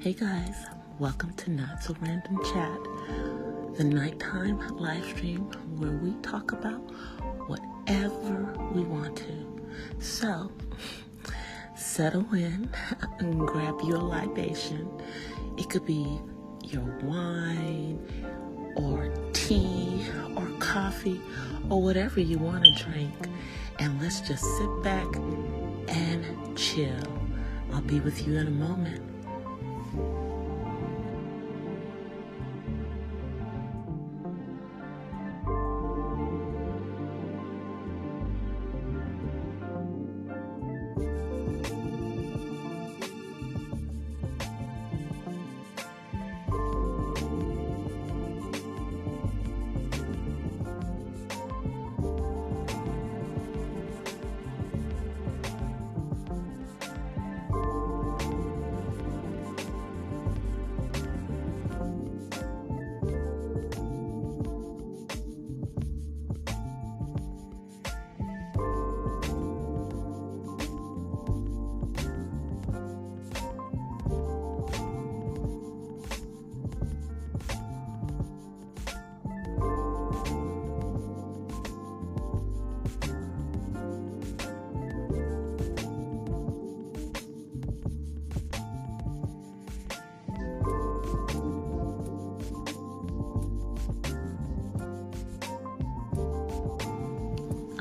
Hey guys, welcome to Not So Random Chat, the nighttime live stream where we talk about whatever we want to. So, settle in and grab your libation. It could be your wine or tea or coffee or whatever you want to drink. And let's just sit back and chill. I'll be with you in a moment.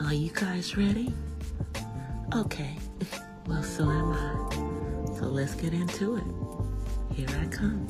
Are you guys ready? Okay, well, so am I. So let's get into it. Here I come.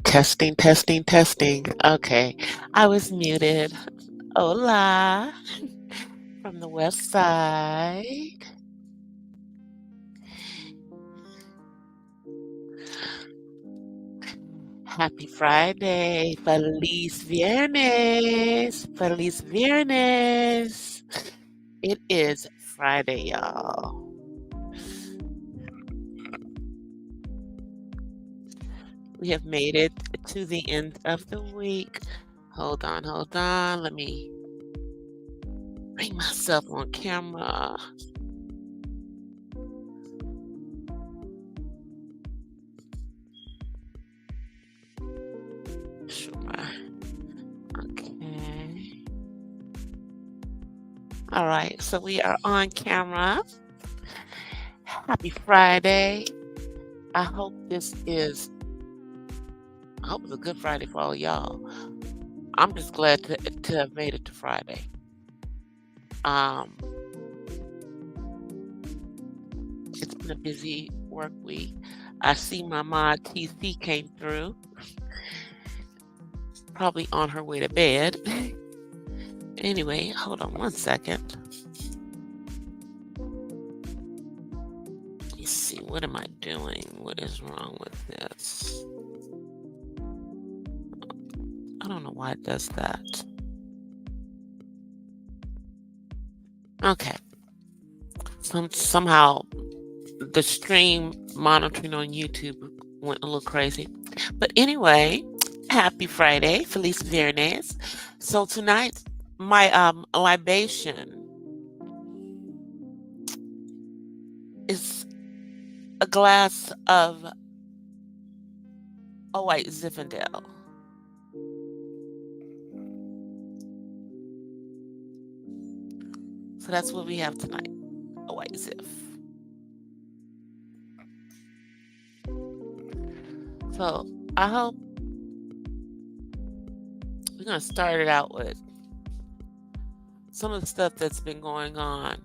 Testing, testing, testing. Okay, I was muted. Hola, from the west side. Happy Friday. Feliz Viernes. Feliz Viernes. It is Friday, y'all. We have made it to the end of the week. Hold on. Let me bring myself on camera. Sure. Okay. All right, so we are on camera. Happy Friday. I hope it's a good Friday for all y'all. I'm just glad to have made it to Friday. It's been a busy work week. I see my mod TC came through, probably on her way to bed. Anyway, hold on one second. Let me see, what am I doing? What is wrong with this? I don't know why it does that. Okay. Somehow the stream monitoring on YouTube went a little crazy. But anyway, happy Friday. Feliz Viernes. So tonight, my libation is a glass of a white Zinfandel. So that's what we have tonight, a white Ziff. So I hope we're going to start it out with some of the stuff that's been going on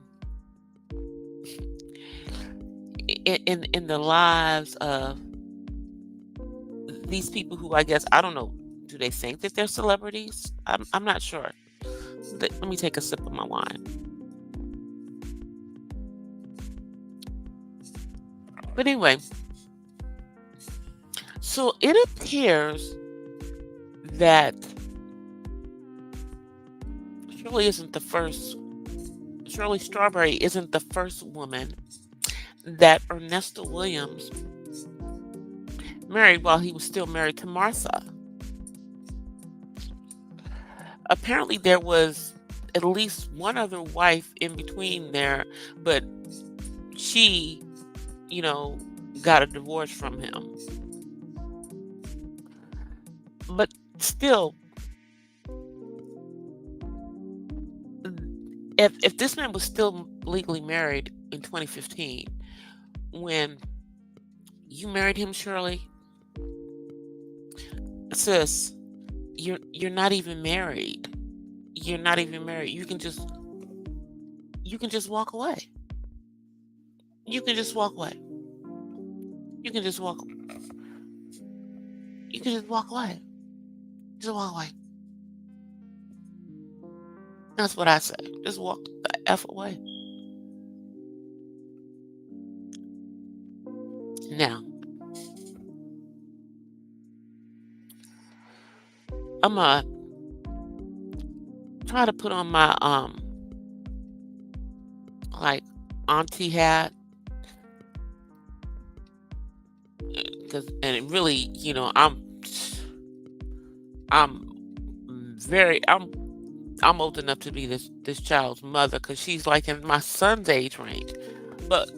in the lives of these people who, I guess, I don't know, do they think that they're celebrities? I'm not sure. Let me take a sip of my wine. But anyway, so it appears that Shirley Strawberry isn't the first woman that Ernesto Williams married while he was still married to Martha. Apparently, there was at least one other wife in between there, but she, got a divorce from him. But still, if this man was still legally married in 2015, when you married him, Shirley, sis, you're not even married. You're not even married. You can just walk away. You can just walk away. You can just walk. You can just walk away. Just walk away. That's what I say. Just walk the F away. Now, I'm gonna try to put on my like auntie hat, and really, I'm I'm old enough to be this child's mother, because she's like in my son's age range. But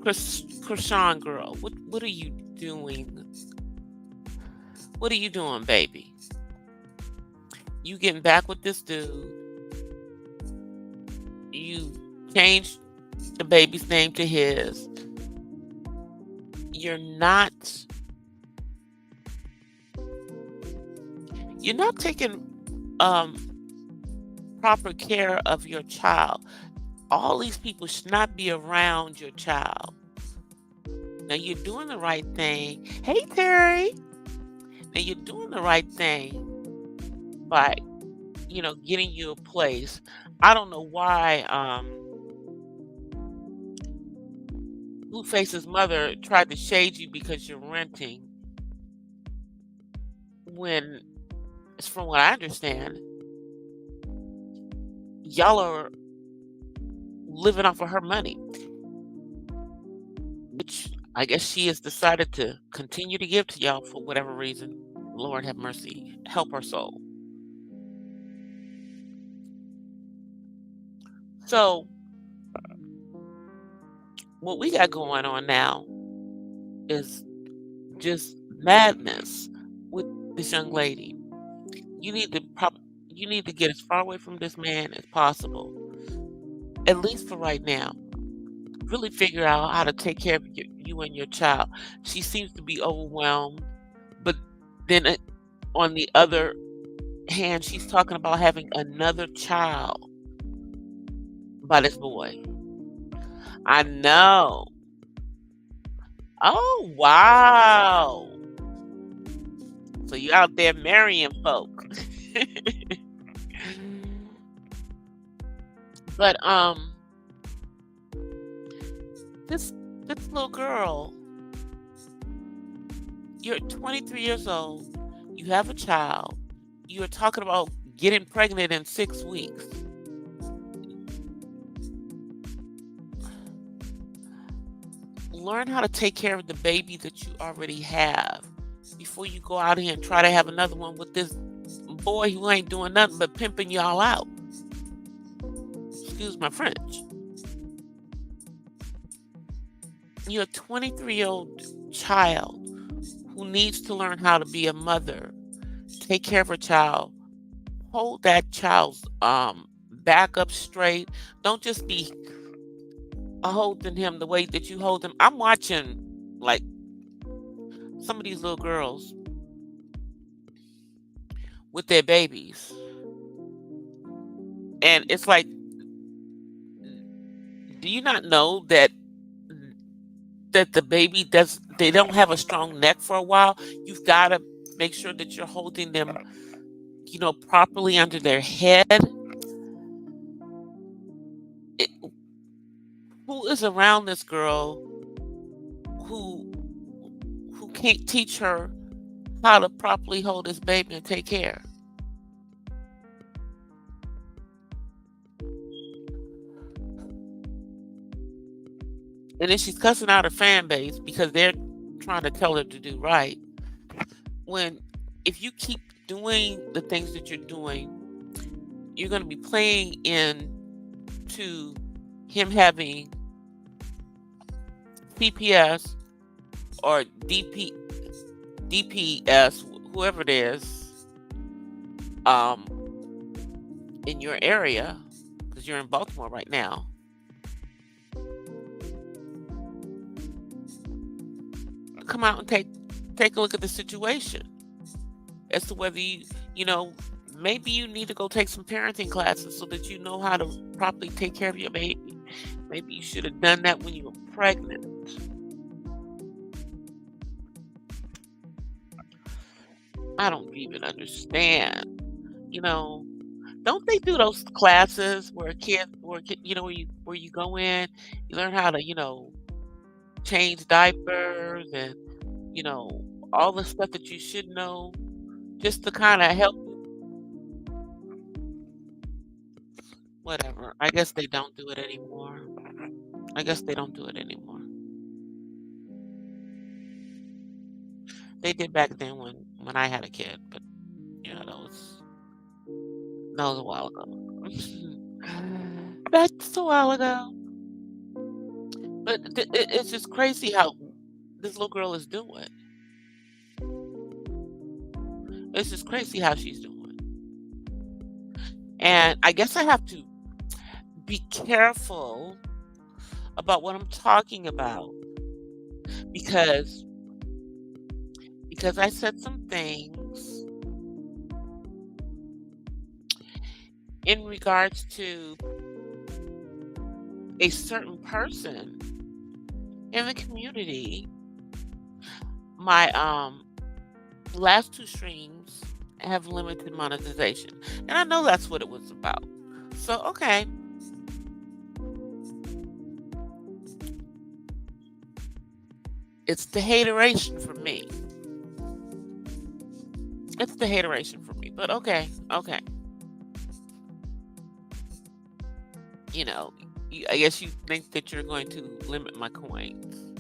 Krishan girl, what are you doing? What are you doing, baby? You getting back with this dude? You changed the baby's name to his. You're not taking proper care of your child. All these people should not be around your child. Now you're doing the right thing. Hey, Terry. Now you're doing the right thing by, getting you a place. I don't know why Blueface's mother tried to shade you because you're renting, when, from what I understand, y'all are living off of her money, which I guess she has decided to continue to give to y'all for whatever reason. Lord have mercy. Help her soul. So, what we got going on now is just madness with this young lady. You need to get as far away from this man as possible, at least for right now. Really figure out how to take care of you and your child. She seems to be overwhelmed, but then on the other hand, she's talking about having another child by this boy. I know. Oh, wow. So you out there marrying folk. But this little girl, you're 23 years old, you have a child, you're talking about getting pregnant in 6 weeks. Learn how to take care of the baby that you already have before you go out here and try to have another one with this boy who ain't doing nothing but pimping y'all out. Excuse my French. You're a 23-year-old child who needs to learn how to be a mother, take care of her child, hold that child's back up straight. Don't just be holding him the way that you hold him. I'm watching like some of these little girls with their babies, and it's like, do you not know that the baby they don't have a strong neck for a while? You've got to make sure that you're holding them, properly under their head. Who is around this girl who can't teach her how to properly hold this baby and take care? And then she's cussing out her fan base because they're trying to tell her to do right. When if you keep doing the things that you're doing, you're going to be playing into him having CPS or DPS, whoever it is, um, in your area, because you're in Baltimore right now. Come out and take a look at the situation as to whether you maybe you need to go take some parenting classes so that you know how to properly take care of your baby. Maybe you should have done that when you were pregnant. I don't even understand. You know, don't they do those classes where you go in, you learn how to change diapers and you know all the stuff that you should know just to kind of help you. Whatever. I guess they don't do it anymore. I guess they don't do it anymore. They did back then when I had a kid, but that was a while ago. That's a while ago. But it's just crazy how this little girl is doing. It's just crazy how she's doing. And I guess I have to be careful about what I'm talking about because I said some things in regards to a certain person in the community. My last two streams have limited monetization, and I know that's what it was about. So okay, it's the hateration for me. It's the hateration for me. But okay, okay. You know, I guess you think that you're going to limit my coins,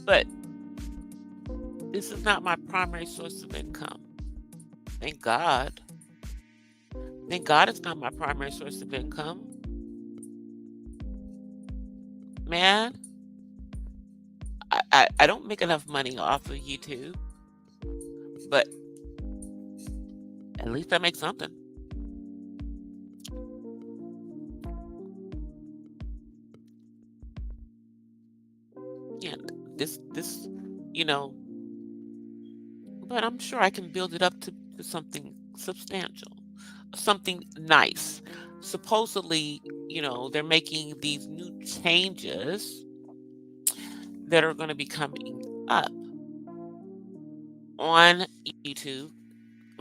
but this is not my primary source of income. Thank God. Thank God it's not my primary source of income. Man, I don't make enough money off of YouTube, but at least I make something. Yeah, this, you know, but I'm sure I can build it up to something substantial, something nice. Supposedly, they're making these new changes that are going to be coming up on YouTube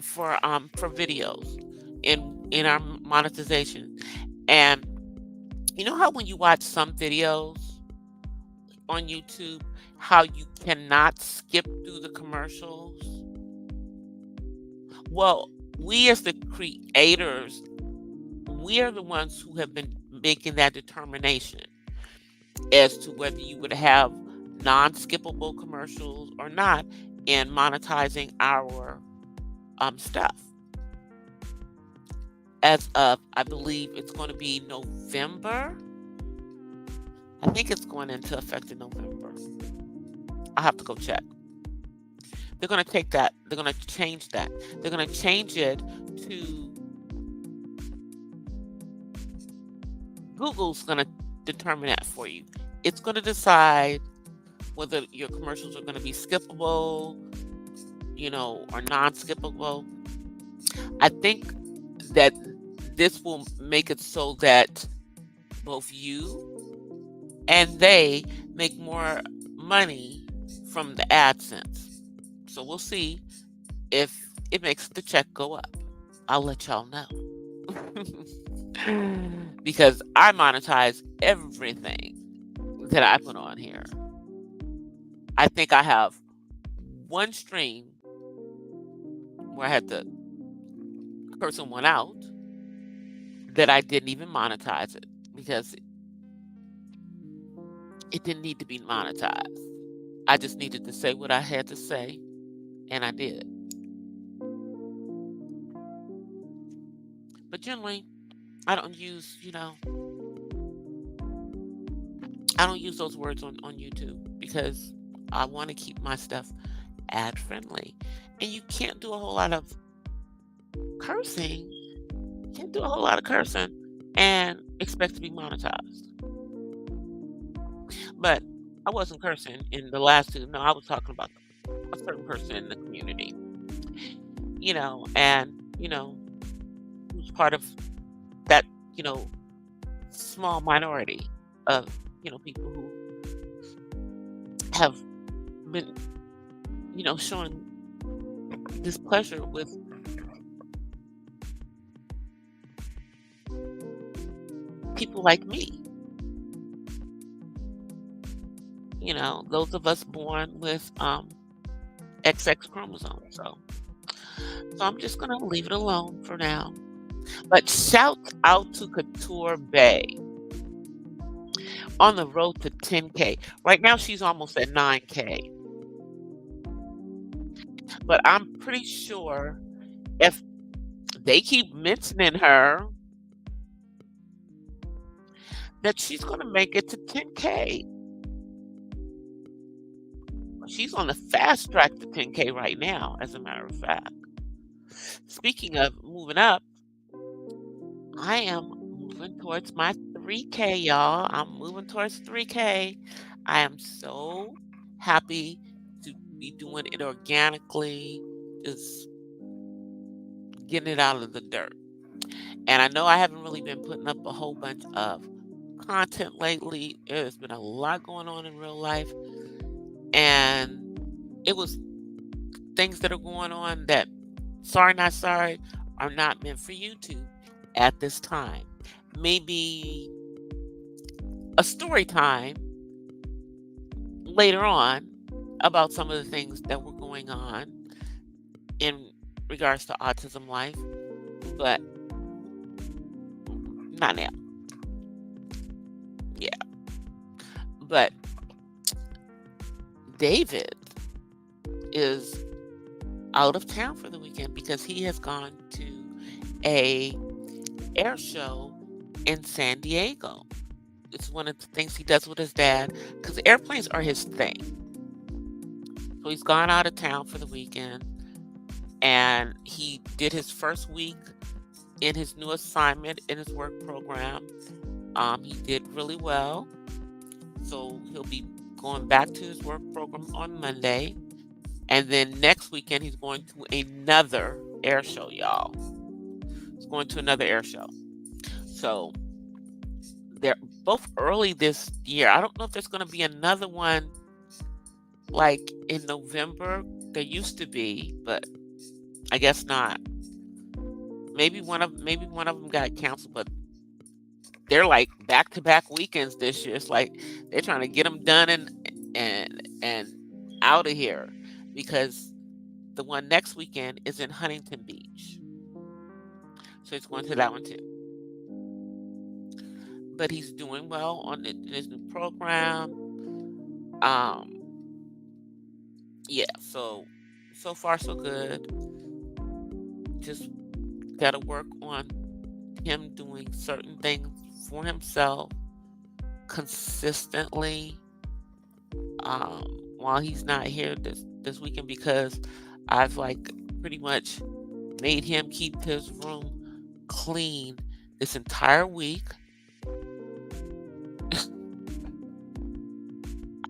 for videos in our monetization. And you know how when you watch some videos on YouTube, how you cannot skip through the commercials? Well, we as the creators, we are the ones who have been making that determination as to whether you would have non-skippable commercials or not in monetizing our stuff. As of, I believe it's going to be November. I think it's going into effect in November. I'll have to go check. They're going to take that. They're going to change that. They're going to change it to Google's going to determine that for you. It's going to decide whether your commercials are going to be skippable, or non-skippable. I think that this will make it so that both you and they make more money from the AdSense. So we'll see if it makes the check go up. I'll let y'all know. Because I monetize everything that I put on here. I think I have one stream where I had to curse someone out that I didn't even monetize it because it didn't need to be monetized. I just needed to say what I had to say, and I did. But generally, I don't use, I don't use those words on YouTube because I want to keep my stuff ad friendly. And you can't do a whole lot of cursing. Can't do a whole lot of cursing and expect to be monetized. But I wasn't cursing in the last two. No, I was talking about a certain person in the community, and, who's part of that, you know, small minority of, people who have been, showing displeasure with people like me. Those of us born with XX chromosomes. So I'm just gonna leave it alone for now. But shout out to Couture Bay on the road to 10K. Right now she's almost at 9K. But I'm pretty sure if they keep mentioning her, that she's gonna make it to 10K. She's on the fast track to 10K right now, as a matter of fact. Speaking of moving up, I am moving towards my 3K, y'all. I'm moving towards 3K. I am so happy to be doing it organically, just getting it out of the dirt. And I know I haven't really been putting up a whole bunch of content lately. There's been a lot going on in real life. And it was things that are going on that, sorry, not sorry, are not meant for YouTube at this time. Maybe a story time later on about some of the things that were going on in regards to autism life, but not now. Yeah. But David is out of town for the weekend because he has gone to a air show in San Diego. It's one of the things he does with his dad because airplanes are his thing. So he's gone out of town for the weekend, and he did his first week in his new assignment in his work program. He did really well. So he'll be going back to his work program on Monday. And then next weekend, he's going to another air show, y'all. He's going to another air show. So they're both early this year. I don't know if there's going to be another one like in November. There used to be, but I guess not. Maybe one of them got canceled, but they're like back-to-back weekends this year. It's like they're trying to get them done and out of here, because the one next weekend is in Huntington Beach. So he's going to that one too. But he's doing well in his new program. Yeah, so far so good. Just got to work on him doing certain things for himself consistently while he's not here this weekend, because I've pretty much made him keep his room clean this entire week.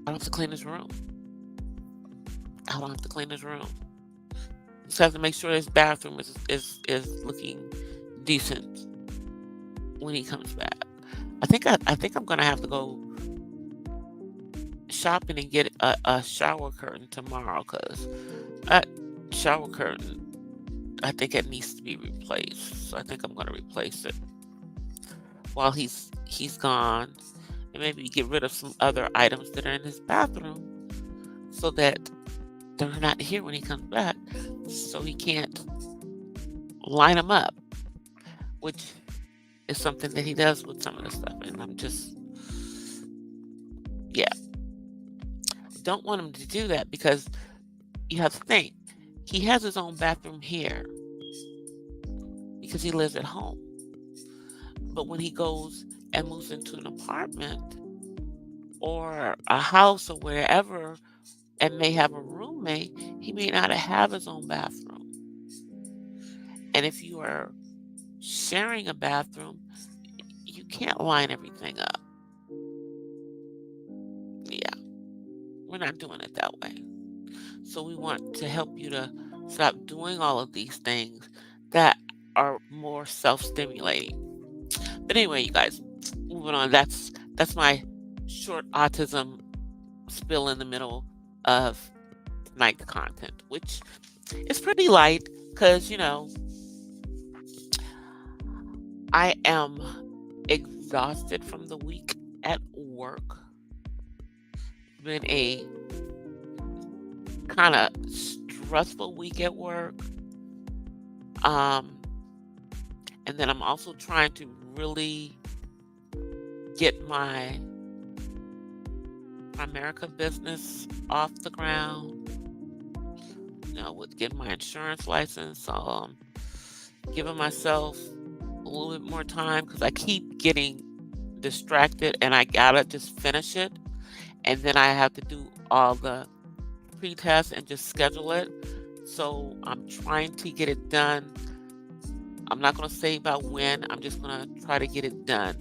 I don't have to clean his room. Just have to make sure his bathroom is looking decent when he comes back. I think I'm gonna have to go shopping and get a shower curtain tomorrow, because that shower curtain, I think it needs to be replaced. So I think I'm gonna replace it while he's gone, and maybe get rid of some other items that are in his bathroom so that they're not here when he comes back, so he can't line them up, which is something that he does with some of the stuff. And I'm just, Yeah, don't want him to do that because you have to think he has his own bathroom here because he lives at home. But when he goes and moves into an apartment or a house or wherever and may have a roommate, he may not have his own bathroom. And if you are sharing a bathroom, you can't line everything up. Yeah, we're not doing it that way. So we want to help you to stop doing all of these things that are more self-stimulating. But anyway, you guys, moving on. That's my short autism spill in the middle of tonight's content, which is pretty light because I am exhausted from the week at work. Been a kind of stressful week at work. And then I'm also trying to really get my Primerica business off the ground, with getting my insurance license. So I'm giving myself a little bit more time because I keep getting distracted and I gotta just finish it. And then I have to do all the pre-tests and just schedule it. So I'm trying to get it done. I'm not going to say about when. I'm just going to try to get it done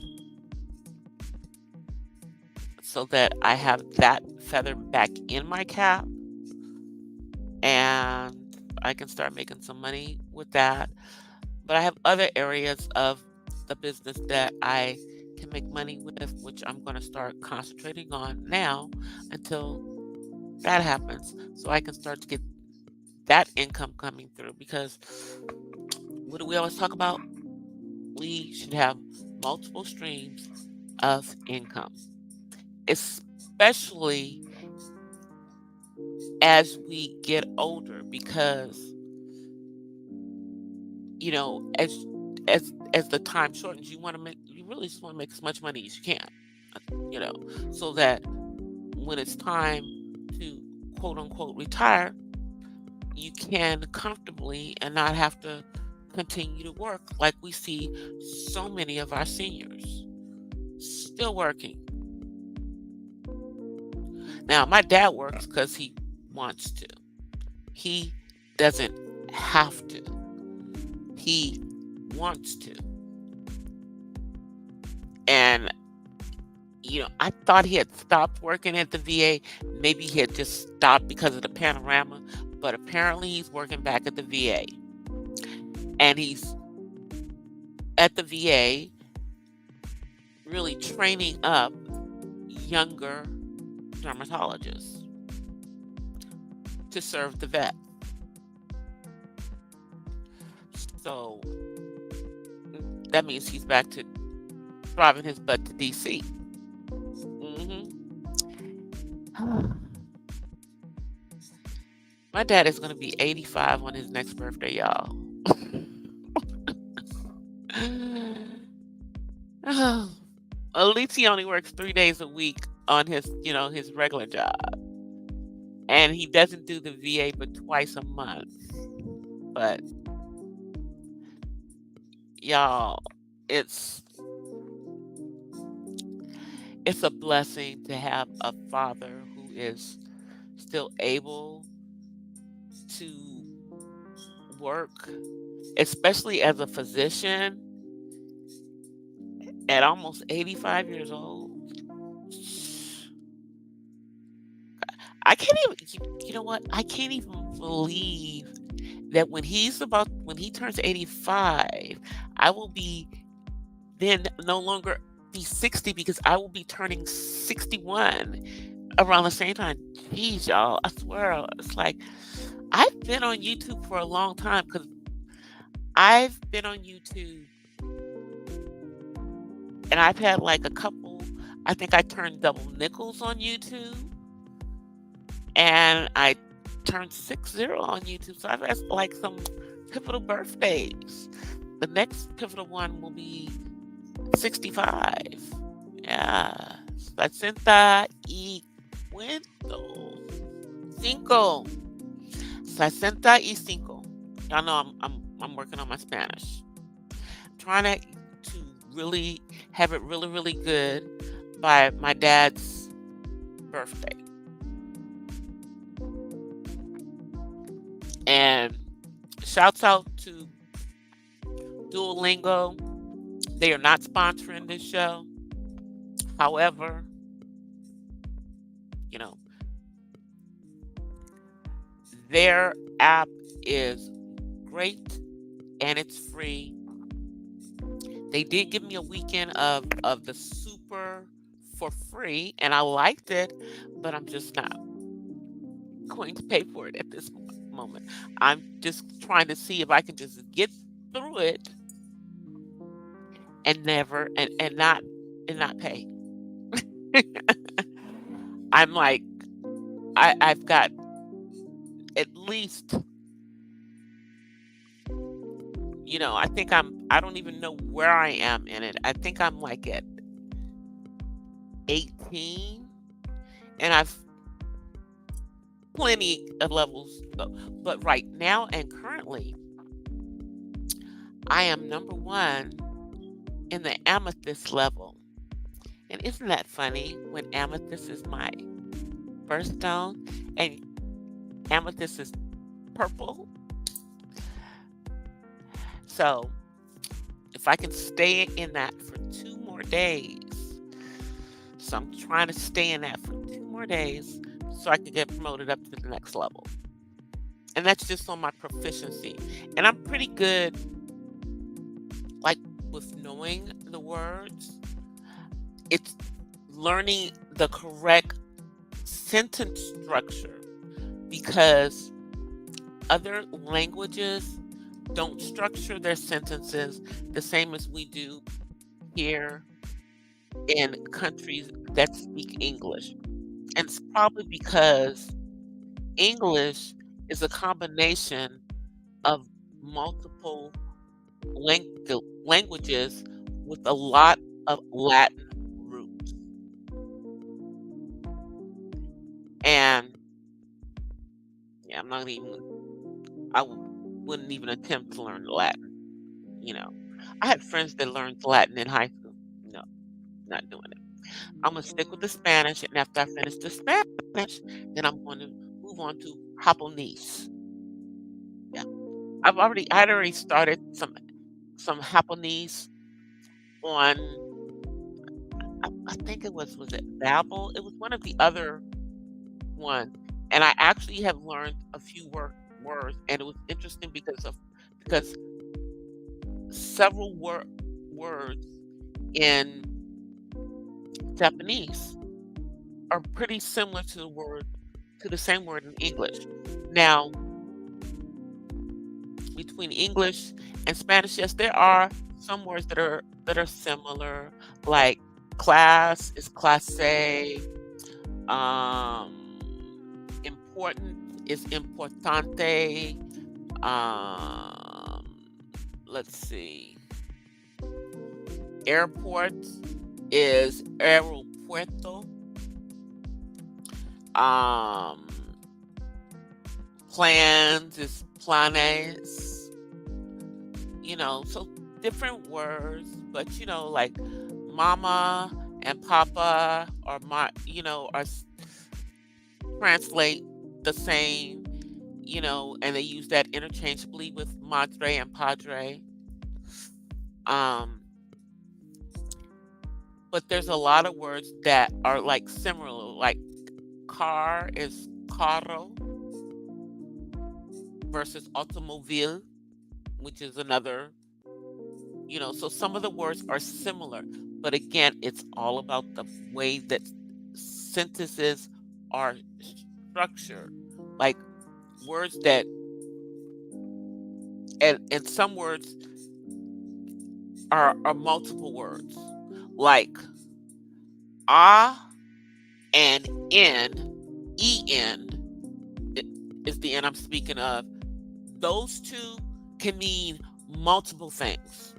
so that I have that feather back in my cap and I can start making some money with that. But I have other areas of the business that I can make money with, which I'm going to start concentrating on now until that happens so I can start to get that income coming through. Because what do we always talk about? We should have multiple streams of income, especially as we get older, because as the time shortens, you really just want to make as much money as you can, so that when it's time to quote unquote retire, you can comfortably and not have to continue to work like we see so many of our seniors still working. Now, my dad works because he wants to. He doesn't have to. He wants to. And, I thought he had stopped working at the VA. Maybe he had just stopped because of the panorama. But apparently he's working back at the VA. And he's at the VA really training up younger dermatologists to serve the vet. So that means he's back to driving his butt to DC. My dad is going to be 85 on his next birthday, y'all. At least he only works 3 days a week on his regular job. And he doesn't do the VA but twice a month. But y'all, it's a blessing to have a father who is still able to work, especially as a physician at almost 85 years old. I can't even, you know what? I can't even believe that when he turns 85, I will be then no longer be 60 because I will be turning 61 around the same time. Jeez, y'all, I swear, it's like I've been on YouTube for a long time because I've been on YouTube and I've had like a couple, I think I turned double nickels on YouTube and I turned 60 on YouTube. So I've had like some pivotal birthdays. The next pivotal one will be 65. Yeah. 60 y cuento. Cinco. 65. Y'all know I'm working on my Spanish. Trying to really have it really, really good by my dad's birthday. And shouts out to Duolingo. They are not sponsoring this show. However, you know, their app is great and it's free. They did give me a weekend of the super for free, and I liked it, but I'm just not going to pay for it at this moment. I'm just trying to see if I can just get through it and never and not pay. I'm like I've got at least, I think I don't even know where I am in it. I think I'm like at 18 and I've plenty of levels though. But right now and currently I am number 1 in the amethyst level. And isn't that funny when amethyst is my birthstone and amethyst is purple? So if I can stay in that for 2 more days, so I'm trying to stay in that for 2 more days so I can get promoted up to the next level. And that's just on my proficiency. And I'm pretty good, like, with knowing the words. It's learning the correct sentence structure because other languages don't structure their sentences the same as we do here in countries that speak English. And it's probably because English is a combination of multiple languages with a lot of Latin roots. And yeah, wouldn't even attempt to learn Latin. I had friends that learned Latin in high school. No, not doing it. I'm gonna stick with the Spanish, and after I finish the Spanish, then I'm going to move on to Japanese. Yeah, I'd already started some Japanese on. I think it was it Babel? It was one of the other one, and I actually have learned a few words, and it was interesting because several words in Japanese are pretty similar to the same word in English. Now, between English and Spanish, yes, there are some words that are similar, like class is clase, important is importante, let's see, airport is aeropuerto, plans is planes, so different words, but like mama and papa are translate the same, and they use that interchangeably with madre and padre. But there's a lot of words that are like similar, like car is carro versus automobile, which is another, so some of the words are similar, but again, it's all about the way that sentences are structured. Like words that, and some words are multiple words, like and en is the N I'm speaking of. Those two can mean multiple things.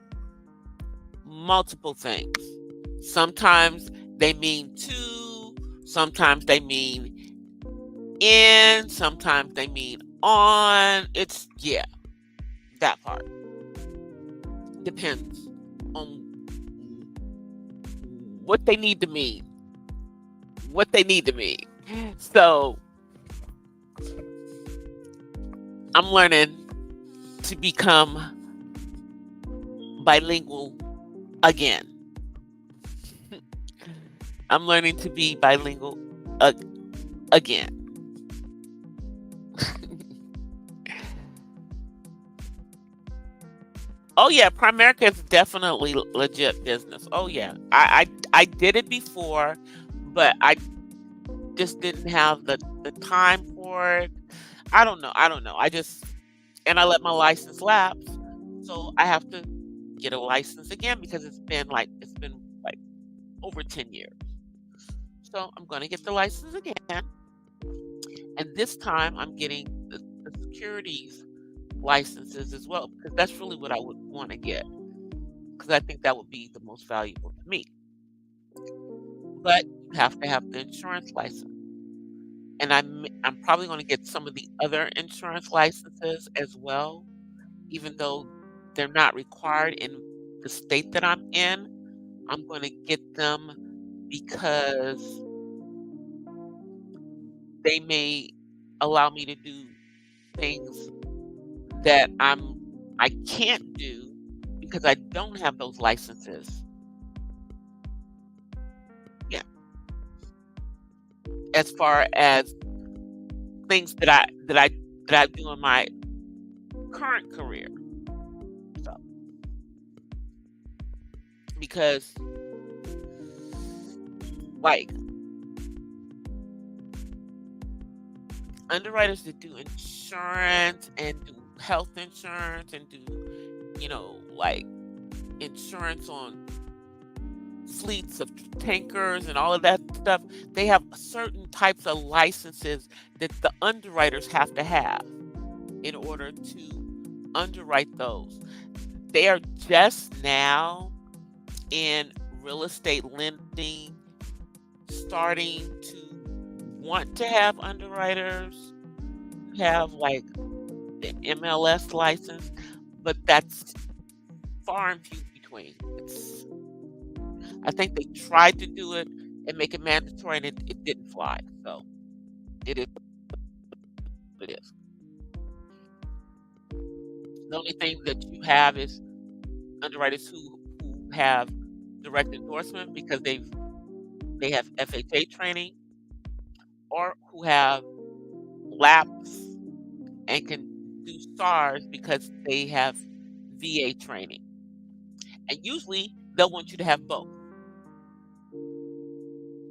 Sometimes They mean to, sometimes they mean in, sometimes they mean on. It's, yeah, that part. Depends on what they need to mean. What they need to mean. So I'm learning to become bilingual again. I'm learning to be bilingual again. Oh yeah, Primerica is definitely legit business. Oh yeah, I did it before, but I just didn't have the time for it. I don't know. I don't know. And I let my license lapse, so I have to get a license again because it's been like over 10 years. So I'm going to get the license again, and this time I'm getting the securities licenses as well because that's really what I would want to get because I think that would be the most valuable to me. But you have to have the insurance license, and I'm probably going to get some of the other insurance licenses as well, even though they're not required in the state that I'm in. I'm going to get them because they may allow me to do things that I can't do because I don't have those licenses. Yeah. As far as things that I do in my current career. So because like underwriters that do insurance and do health insurance and do, like insurance on fleets of tankers and all of that stuff, they have certain types of licenses that the underwriters have to have in order to underwrite those. They are just now in real estate lending starting to want to have underwriters have like the MLS license, but that's far and few between. I think they tried to do it and make it mandatory, and it didn't fly. So it is what it is. The only thing that you have is underwriters who have direct endorsement because they have FHA training, or who have LAPS and can do STARS because they have VA training. And usually they'll want you to have both.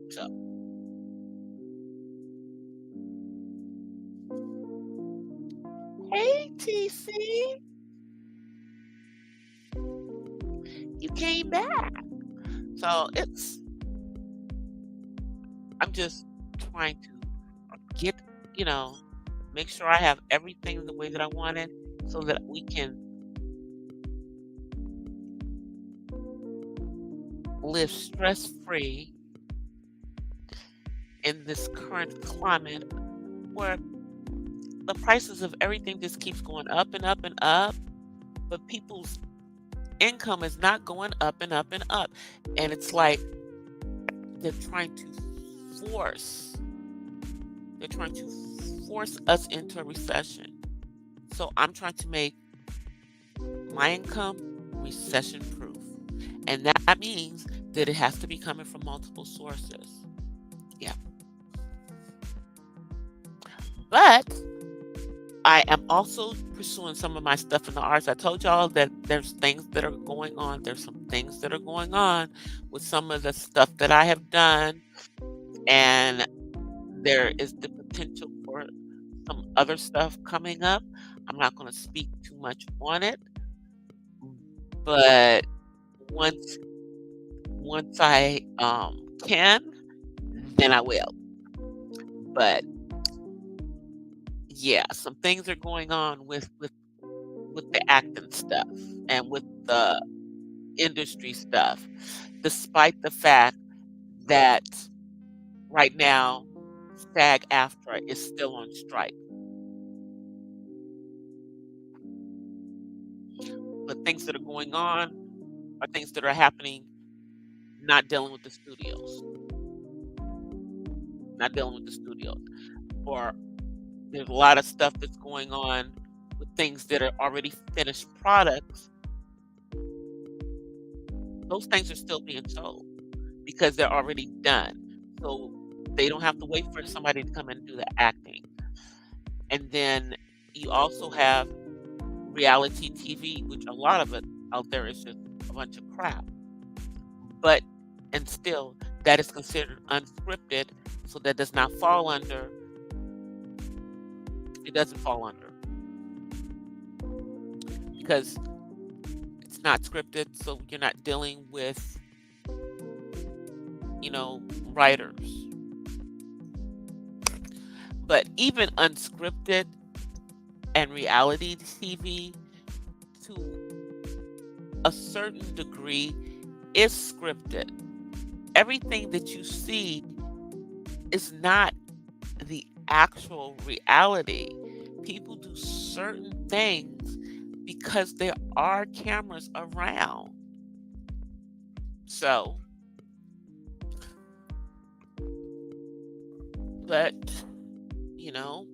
So hey TC, you came back. So I'm just trying to get, you know, make sure I have everything the way that I want it so that we can live stress free in this current climate where the prices of everything just keeps going up and up and up, but people's income is not going up and up and up. And it's like they're trying to force they're trying to force us into a recession. So I'm trying to make my income recession proof. And that means that it has to be coming from multiple sources. Yeah. But I am also pursuing some of my stuff in the arts. I told y'all that there's things that are going on. There's some things that are going on with some of the stuff that I have done. And there is the potential for some other stuff coming up. I'm not going to speak too much on it. But once I can, then I will. But yeah, some things are going on with the acting stuff and with the industry stuff, despite the fact that right now SAG-AFTRA is still on strike. But things that are going on are things that are happening, not dealing with the studios, not dealing with the studios. Or there's a lot of stuff that's going on with things that are already finished products. Those things are still being sold because they're already done. So they don't have to wait for somebody to come in and do the acting. And then you also have reality TV, which a lot of it out there is just a bunch of crap. But and still that is considered unscripted, so that does not fall under it doesn't fall under because it's not scripted, so you're not dealing with, writers. But even unscripted and reality TV to a certain degree is scripted. Everything that you see is not the actual reality. People do certain things because there are cameras around. So, but, you know,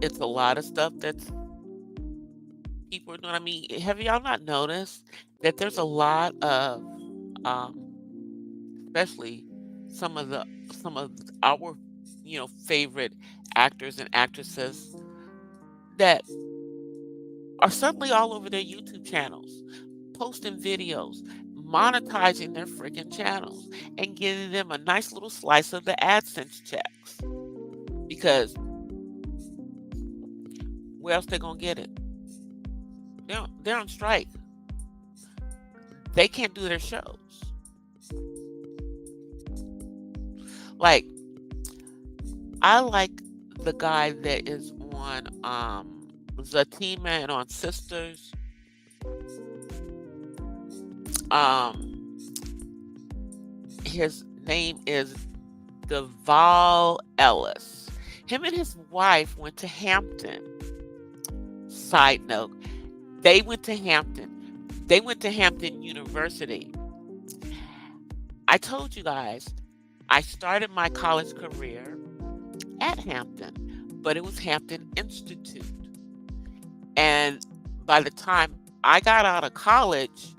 it's a lot of stuff that's people are doing. I mean, have y'all not noticed that there's a lot of, especially some of our, favorite actors and actresses that are suddenly all over their YouTube channels, posting videos, monetizing their freaking channels, and giving them a nice little slice of the AdSense checks. Because where else they gonna get it? They're on strike. They can't do their shows. Like, I like the guy that is on Zatima and on Sisters. His name is Deval Ellis. Him and his wife went to Hampton. Side note, they went to Hampton. They went to Hampton University. I told you guys, I started my college career at Hampton, but it was Hampton Institute. And by the time I got out of college,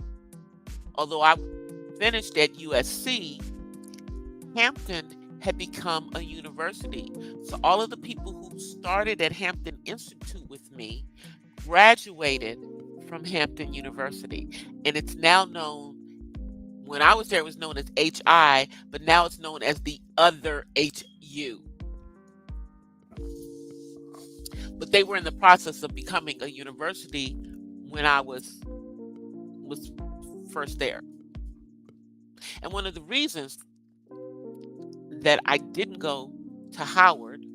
although I finished at USC, Hampton had become a university. So all of the people who started at Hampton Institute with me graduated from Hampton University. And it's now known, when I was there, it was known as HI, but now it's known as the other HU. But they were in the process of becoming a university when I was first there. And one of the reasons that I didn't go to Howard,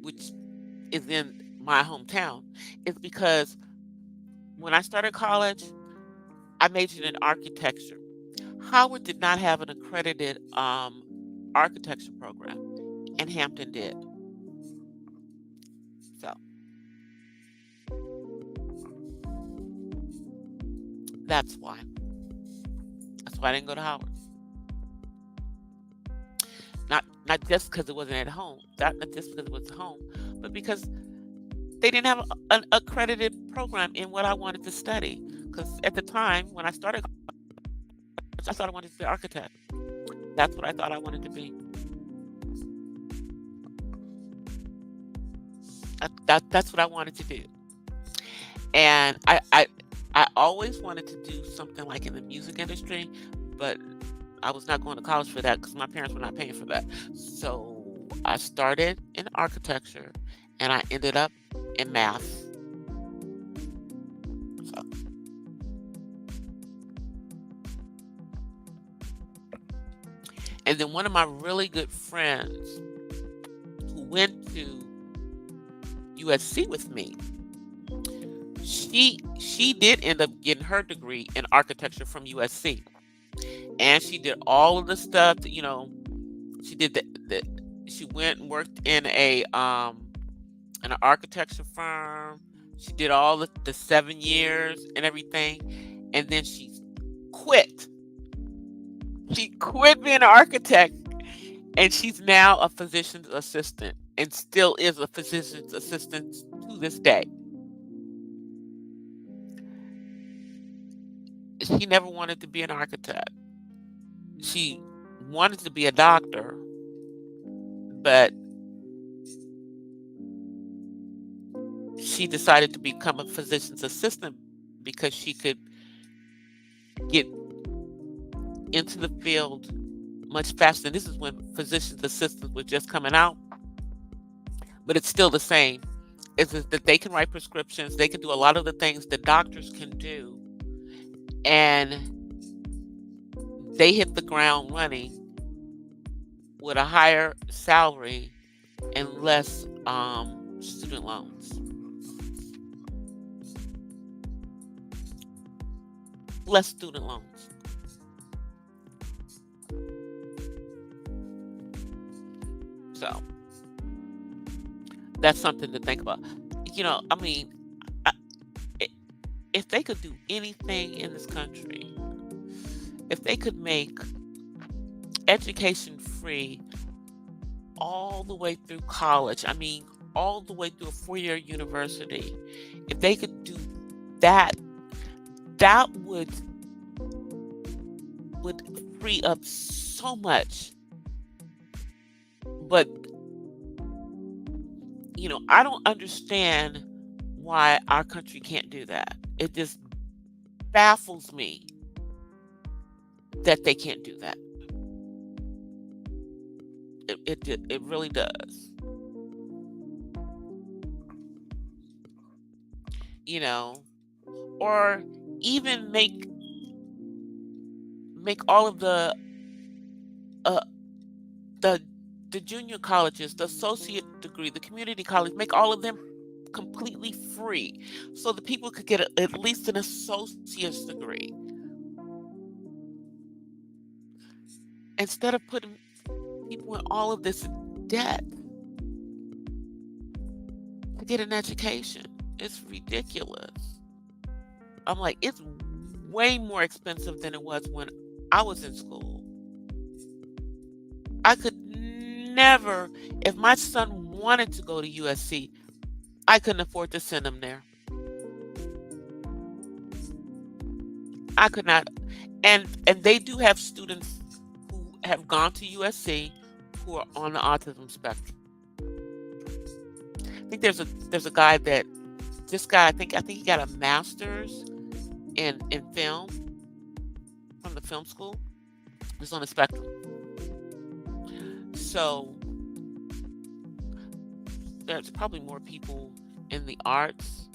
which is in my hometown, is because when I started college, I majored in architecture. Howard did not have an accredited architecture program, and Hampton did. So that's why. That's why I didn't go to Howard. Not just because it wasn't at home, not just because it was home, but because they didn't have an accredited program in what I wanted to study. Because at the time when I started, I thought I wanted to be an architect. That's what I thought I wanted to be. That's what I wanted to do. And I always wanted to do something like in the music industry, but I was not going to college for that because my parents were not paying for that. So I started in architecture and I ended up in math. So. And then one of my really good friends who went to USC with me, she did end up getting her degree in architecture from USC. and she did all of the stuff that, she did she went and worked in an architecture firm. She did all the 7 years and everything, and then she quit. She quit being an architect, and she's now a physician's assistant, and still is a physician's assistant to this day. She never wanted to be an architect. She wanted to be a doctor, but she decided to become a physician's assistant because she could get into the field much faster. And this is when physician's assistants were just coming out, but it's still the same. It's just that they can write prescriptions, they can do a lot of the things that doctors can do, and they hit the ground running with a higher salary and less student loans. Less student loans. So that's something to think about. I mean, if they could do anything in this country, if they could make education free all the way through college, I mean, all the way through a 4-year university, if they could do that, that would free up so much. But I don't understand why our country can't do that. It just baffles me that they can't do that. It really does. Or even make all of the uh the junior colleges, the associate degree, the community college, make all of them completely free, so that people could get at least an associate's degree, instead of putting people in all of this debt to get an education. It's ridiculous. I'm like, it's way more expensive than it was when I was in school. I could never, if my son wanted to go to USC, I couldn't afford to send him there. I could not. And they do have students who have gone to USC who are on the autism spectrum. I think there's a guy that this guy, I think he got a master's in film from the film school. He's on the spectrum. So there's probably more people in the arts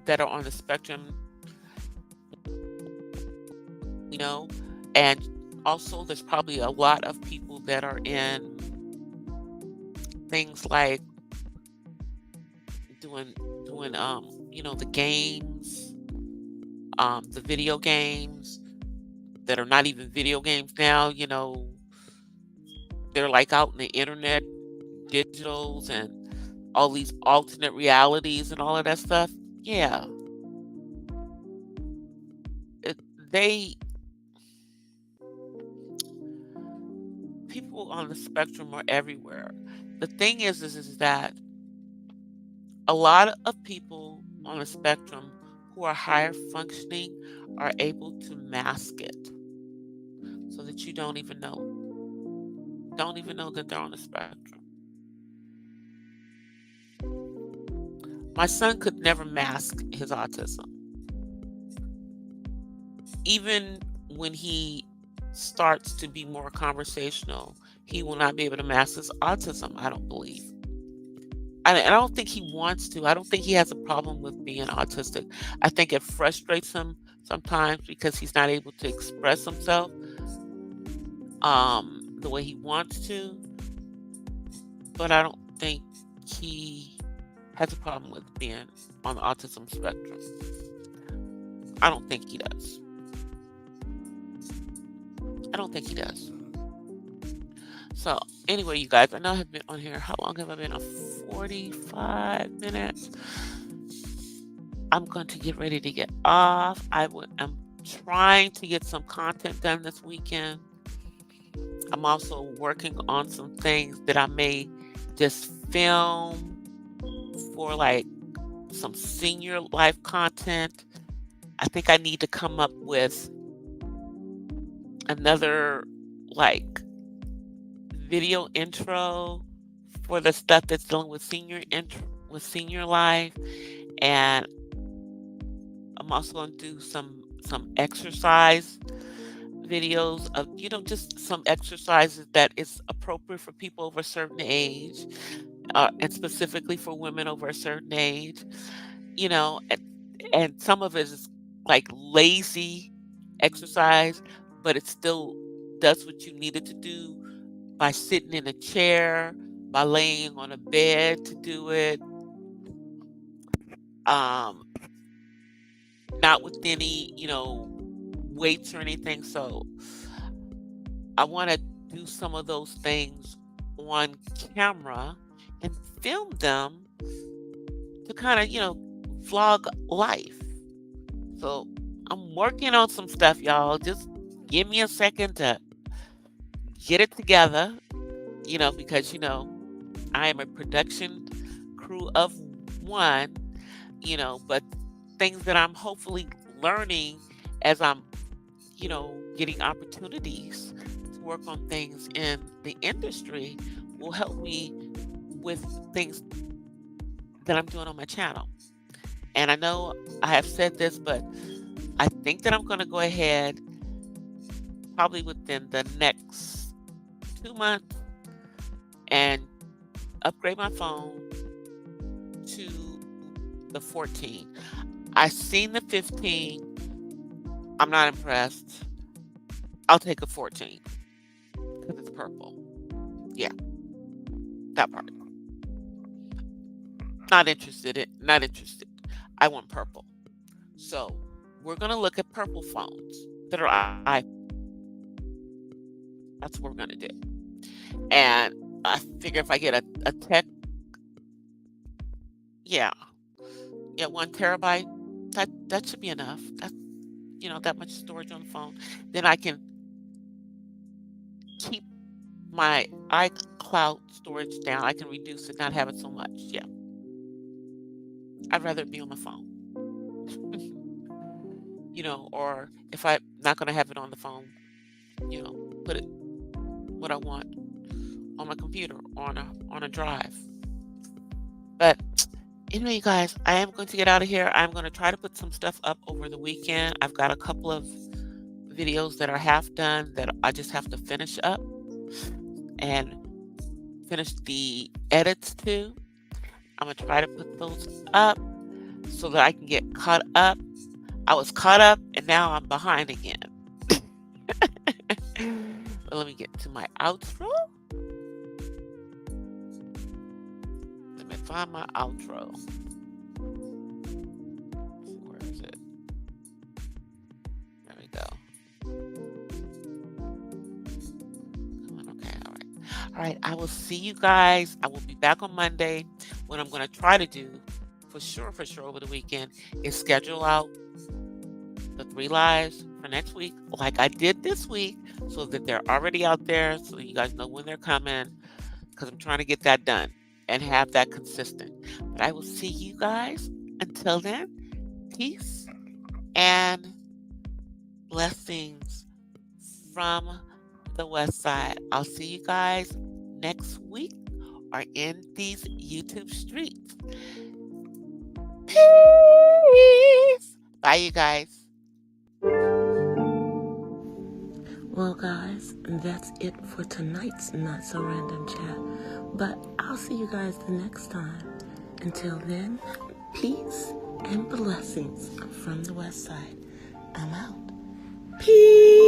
that are on the spectrum, and also there's probably a lot of people that are in things like doing the games, the video games that are not even video games now. They're like out in the internet, digitals, and all these alternate realities and all of that stuff. Yeah. People on the spectrum are everywhere. The thing is that a lot of people on the spectrum who are higher functioning are able to mask it so that you don't even know that they're on the spectrum. My son could never mask his autism. Even when he starts to be more conversational, he will not be able to mask his autism, I don't believe. I don't think he wants to. I don't think he has a problem with being autistic. I think it frustrates him sometimes because he's not able to express himself the way he wants to. But I don't think he has a problem with being on the autism spectrum. I don't think he does. I don't think he does. So anyway, you guys, I know I have been on here. How long have I been on? 45 minutes. I'm going to get ready to get off. I'm trying to get some content done this weekend. I'm also working on some things that I may just film for like some senior life content. I think I need to come up with another like video intro for the stuff that's dealing with senior life, and I'm also going to do some exercise videos of just some exercises that is appropriate for people over a certain age, and specifically for women over a certain age. And some of it is like lazy exercise, but it still does what you need it to do by sitting in a chair, by laying on a bed to do it, not with any, weights or anything. So I want to do some of those things on camera and film them to kind of, vlog life. So I'm working on some stuff, y'all. Just give me a second to get it together, because, I am a production crew of one, but things that I'm hopefully learning as I'm, getting opportunities to work on things in the industry will help me with things that I'm doing on my channel. And I know I have said this, but I think that I'm going to go ahead probably within the next 2 months and upgrade my phone to the 14. I seen the 15. I'm not impressed. I'll take a 14 because it's purple. Yeah, that part. Not interested. I want purple. So we're going to look at purple phones that are That's what we're going to do. And I figure if I get a tech, 1 terabyte, that should be enough. That's, that much storage on the phone. Then I can keep my iCloud storage down. I can reduce it, not have it so much. Yeah. I'd rather it be on the phone. Or if I'm not going to have it on the phone, put it what I want on my computer on a drive. But anyway, you guys, I am going to get out of here. I'm going to try to put some stuff up over the weekend. I've got a couple of videos that are half done that I just have to finish up and finish the edits to. I'm going to try to put those up so that I can get caught up. I was caught up and now I'm behind again. But let me get to my outro. Let me find my outro. Where is it? There we go. Come on, okay, all right. All right, I will see you guys. I will be back on Monday. What I'm going to try to do for sure over the weekend is schedule out the 3 lives for next week like I did this week so that they're already out there so you guys know when they're coming, because I'm trying to get that done and have that consistent. But I will see you guys. Until then, peace and blessings from the West Side. I'll see you guys next week or in these YouTube streets. Peace. Bye, you guys. Well, guys, that's it for tonight's Not So Random Chat. But I'll see you guys the next time. Until then, peace and blessings from the West Side. I'm out. Peace.